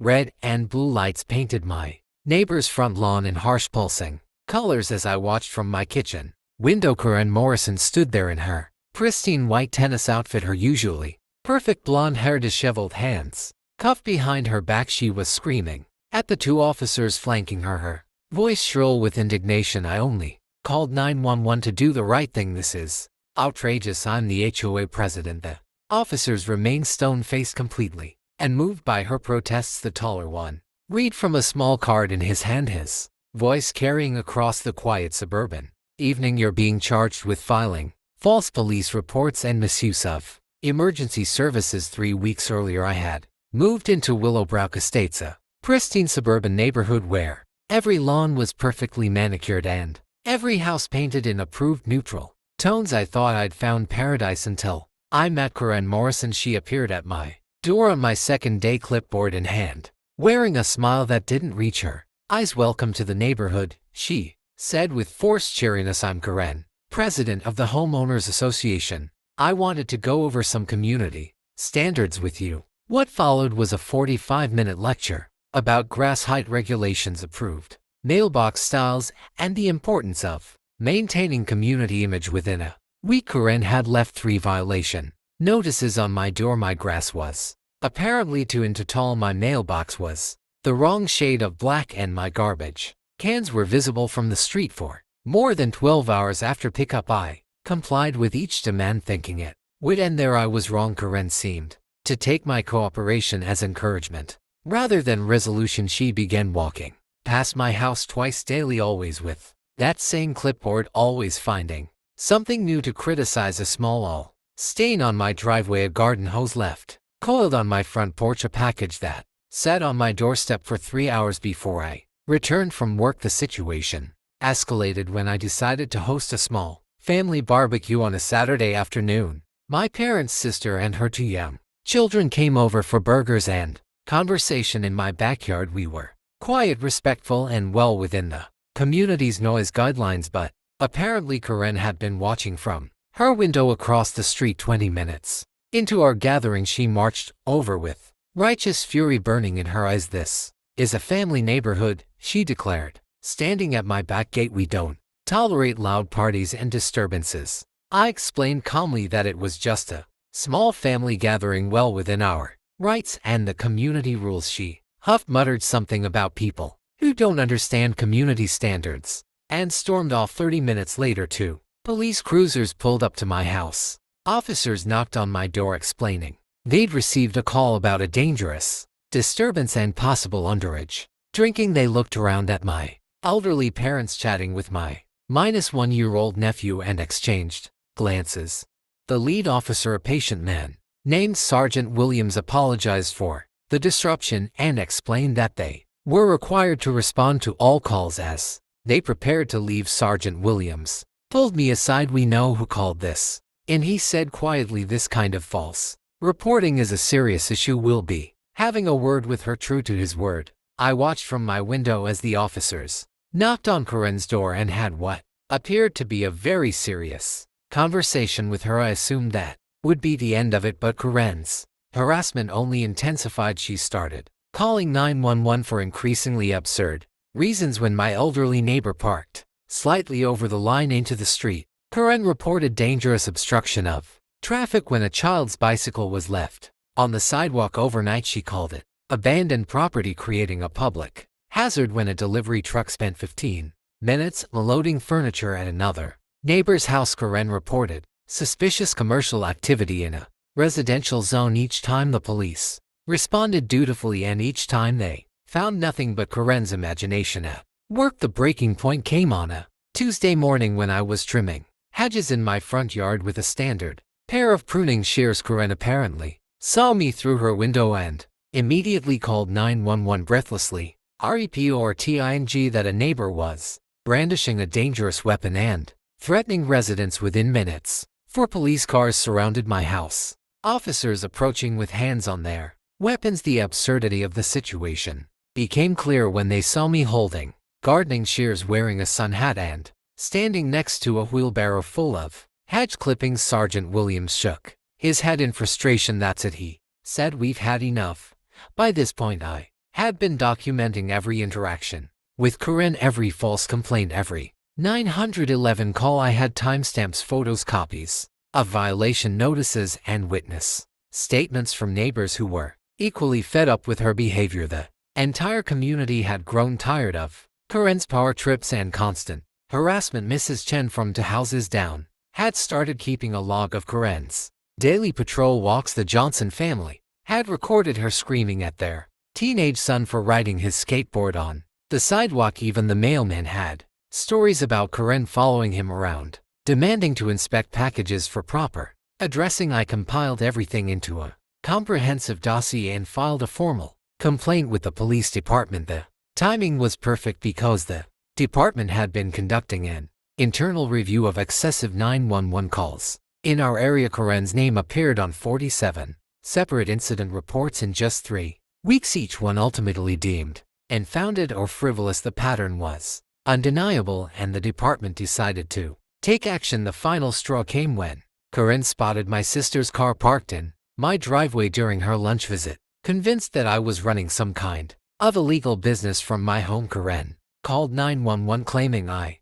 red and blue lights painted my neighbor's front lawn in harsh pulsing colors as I watched from my kitchen window. Karen Morrison stood there in her pristine white tennis outfit, her usually perfect blonde hair, disheveled hands cuffed behind her back. She was screaming at the two officers flanking her, her voice shrill with indignation. I only called 911 to do the right thing. This is outrageous. I'm the HOA president. The officers remained stone-faced, completely unmoved by her protests. The taller one read from a small card in his hand, his voice carrying across the quiet suburban evening. You're being charged with filing false police reports and misuse of emergency services. 3 weeks earlier I had moved into Willowbrook Estates, a pristine suburban neighborhood where every lawn was perfectly manicured and every house painted in approved neutral tones. I thought I'd found paradise until I met Karen Morrison. She appeared at my door on my second day, clipboard in hand, wearing a smile that didn't reach her eyes. Welcome to the neighborhood, she said with forced cheeriness. I'm Karen, president of the Homeowners Association. I wanted to go over some community standards with you. What followed was a 45-minute lecture about grass height regulations, approved mailbox styles, and the importance of maintaining community image. Within a week, Karen had left 3 violation notices on my door. My grass was apparently 2 inches tall, my mailbox was the wrong shade of black, and my garbage cans were visible from the street for more than 12 hours after pickup. I complied with each demand, thinking it would end there. I was wrong. Karen seemed to take my cooperation as encouragement rather than resolution. She began walking past my house twice daily, always with that same clipboard, always finding something new to criticize. A small oil stain on my driveway, a garden hose left coiled on my front porch, a package that sat on my doorstep for 3 hours before I returned from work. The situation escalated when I decided to host a small family barbecue on a Saturday afternoon. My parents' sister and her 2 young children came over for burgers and conversation in my backyard. We were quiet, respectful, and well within the community's noise guidelines, but apparently Karen had been watching from her window across the street. 20 minutes into our gathering, she marched over with righteous fury burning in her eyes. This is a family neighborhood, she declared, standing at my back gate. We don't tolerate loud parties and disturbances. I explained calmly that it was just a small family gathering, well within our rights and the community rules. She huffed, muttered something about people who don't understand community standards, and stormed off. 30 minutes later, 2 police cruisers pulled up to my house. Officers knocked on my door explaining they'd received a call about a dangerous disturbance and possible underage drinking. They looked around at my elderly parents chatting with my -1-year-old nephew and exchanged glances. The lead officer, a patient man named Sergeant Williams, apologized for the disruption and explained that they were required to respond to all calls as they prepared to leave. Sergeant Williams pulled me aside. We know who called this, and he said quietly, this kind of false reporting is a serious issue. We'll be having a word with her. True to his word, I watched from my window as the officers knocked on Karen's door and had what appeared to be a very serious conversation with her. I assumed that would be the end of it, but Karen's harassment only intensified. She started calling 911 for increasingly absurd reasons. When my elderly neighbor parked slightly over the line into the street, Karen reported dangerous obstruction of traffic when a child's bicycle was left on the sidewalk overnight. She called it abandoned property, creating a public hazard when a delivery truck spent 15 minutes loading furniture at another neighbor's house. Karen reported suspicious commercial activity in a residential zone. Each time the police responded dutifully, and each time they found nothing but Karen's imagination at work. The breaking point came on a Tuesday morning when I was trimming hedges in my front yard with a standard pair of pruning shears. Karen apparently saw me through her window and immediately called 911 breathlessly, reporting that a neighbor was brandishing a dangerous weapon and threatening residents. Within minutes, 4 police cars surrounded my house, officers approaching with hands on their weapons. The absurdity of the situation became clear when they saw me holding gardening shears, wearing a sun hat, and standing next to a wheelbarrow full of hedge clippings. Sergeant Williams shook his head in frustration. That's it, he said. We've had enough. By this point, I had been documenting every interaction with Karen, every false complaint, every 911 call. I had timestamps, photos, copies of violation notices, and witness statements from neighbors who were equally fed up with her behavior. The entire community had grown tired of Karen's power trips and constant harassment. Mrs. Chen, from two houses down, had started keeping a log of Karen's daily patrol walks. The Johnson family had recorded her screaming at their teenage son for riding his skateboard on the sidewalk. Even the mailman had stories about Karen following him around, demanding to inspect packages for proper addressing. I compiled everything into a comprehensive dossier and filed a formal complaint with the police department. The timing was perfect because the department had been conducting an internal review of excessive 911 calls in our area. Karen's name appeared on 47 separate incident reports in just 3 weeks, each one ultimately deemed unfounded or frivolous. The pattern was undeniable, and the department decided to take action. The final straw came when Karen spotted my sister's car parked in my driveway during her lunch visit. Convinced that I was running some kind of illegal business from my home, Karen called 911 claiming I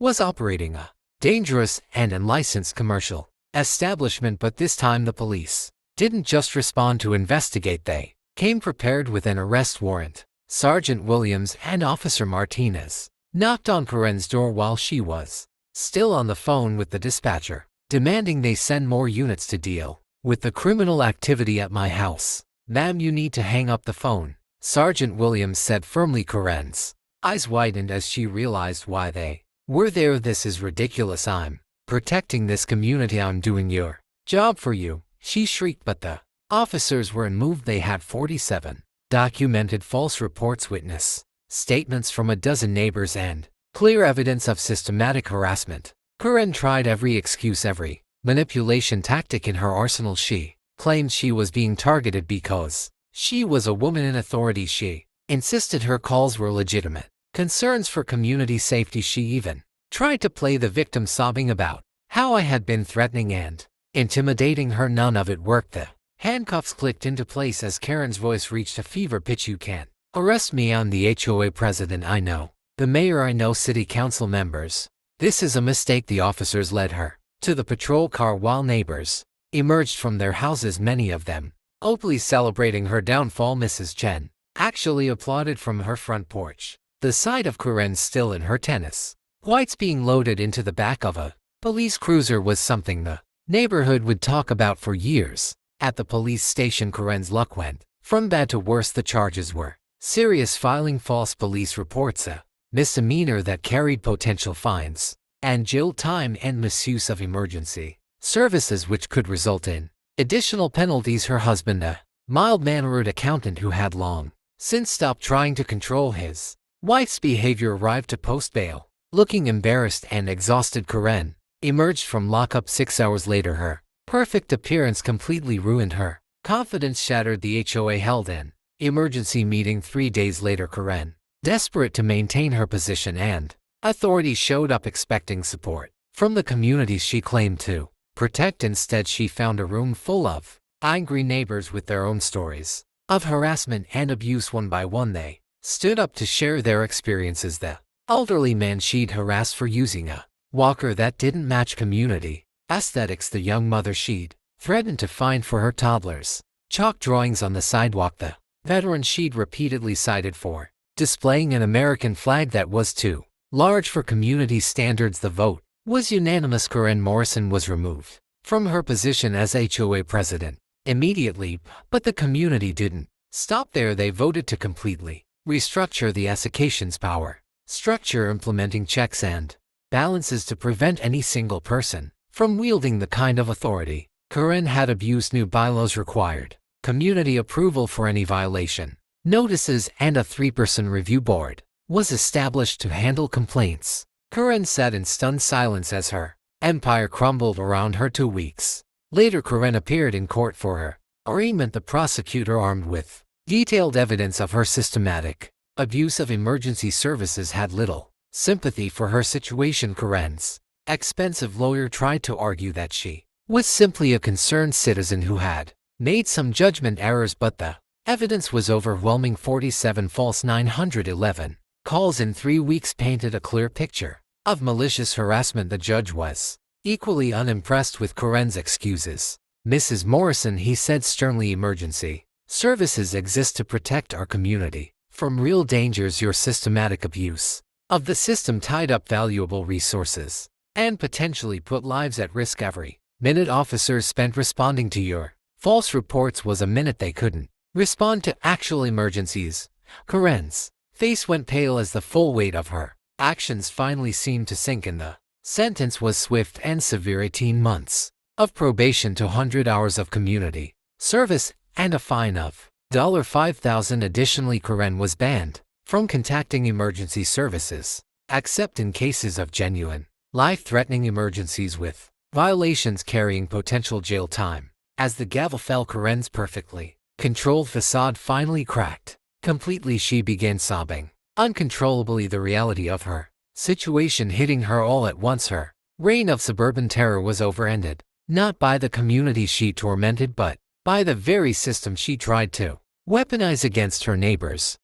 was operating a dangerous and unlicensed commercial establishment. But this time the police didn't just respond to investigate, they came prepared with an arrest warrant. Sergeant Williams and Officer Martinez knocked on Karen's door while she was still on the phone with the dispatcher, demanding they send more units to deal with the criminal activity at my house. "Ma'am, you need to hang up the phone," Sergeant Williams said firmly. Karen's eyes widened as she realized why they were there. "This is ridiculous. I'm protecting this community. I'm doing your job for you," she shrieked. But the officers were unmoved. They had 47 documented false reports, witness statements from a dozen neighbors, and clear evidence of systematic harassment. Karen tried every excuse, every manipulation tactic in her arsenal. She claimed she was being targeted because she was a woman in authority. She insisted her calls were legitimate concerns for community safety. She even tried to play the victim, sobbing about how I had been threatening and intimidating her. None of it worked. The handcuffs clicked into place as Karen's voice reached a fever pitch. "You can't arrest me. I'm the HOA president. I know the mayor. I know city council members. This is a mistake." The officers led her to the patrol car while neighbors emerged from their houses, many of them openly celebrating her downfall. Mrs. Chen actually applauded from her front porch. The sight of Karen still in her tennis whites being loaded into the back of a police cruiser was something the neighborhood would talk about for years. At the police station, Karen's luck went from bad to worse. The charges were serious: filing false police reports, a misdemeanor that carried potential fines and jail time, and misuse of emergency services, which could result in additional penalties. Her husband, a mild-mannered accountant who had long since stopped trying to control his wife's behavior, arrived to post bail. Looking embarrassed and exhausted, Karen emerged from lockup 6 hours later. Her perfect appearance completely ruined her confidence, shattered. The HOA held an emergency meeting 3 days later. Karen, desperate to maintain her position and authority, showed up expecting support from the communities she claimed to protect. Instead, she found a room full of angry neighbors with their own stories of harassment and abuse. One by one, they stood up to share their experiences. The elderly man she'd harassed for using a walker that didn't match community aesthetics. The young mother she'd threatened to fine for her toddler's chalk drawings on the sidewalk. The veteran she'd repeatedly cited for displaying an American flag that was too large for community standards. The vote was unanimous. Karen Morrison was removed from her position as HOA president immediately, but the community didn't stop there. They voted to completely restructure the association's power structure, implementing checks and balances to prevent any single person from wielding the kind of authority Karen had abused. New bylaws required community approval for any violation notices, and a 3-person review board was established to handle complaints. Karen sat in stunned silence as her empire crumbled around her. 2 weeks later, Karen appeared in court for her arraignment. The prosecutor, armed with detailed evidence of her systematic abuse of emergency services, had little sympathy for her situation. Karen's expensive lawyer tried to argue that she was simply a concerned citizen who had made some judgment errors, but the Evidence was overwhelming. 47 false 911 calls in 3 weeks painted a clear picture of malicious harassment. The judge was equally unimpressed with Karen's excuses. "Mrs. Morrison," he said sternly, "emergency services exist to protect our community from real dangers. Your systematic abuse of the system tied up valuable resources and potentially put lives at risk. Every minute officers spent responding to your false reports was a minute they couldn't respond to actual emergencies." Karen's face went pale as the full weight of her actions finally seemed to sink in. The sentence was swift and severe: 18 months of probation to 100 hours of community service and a fine of $5,000. Additionally, Karen was banned from contacting emergency services except in cases of genuine, life-threatening emergencies with violations carrying potential jail time. As the gavel fell, Karen's perfectly controlled facade finally cracked completely. She began sobbing uncontrollably, the reality of her situation hitting her all at once. Her reign of suburban terror was over-ended, not by the community she tormented but by the very system she tried to weaponize against her neighbors.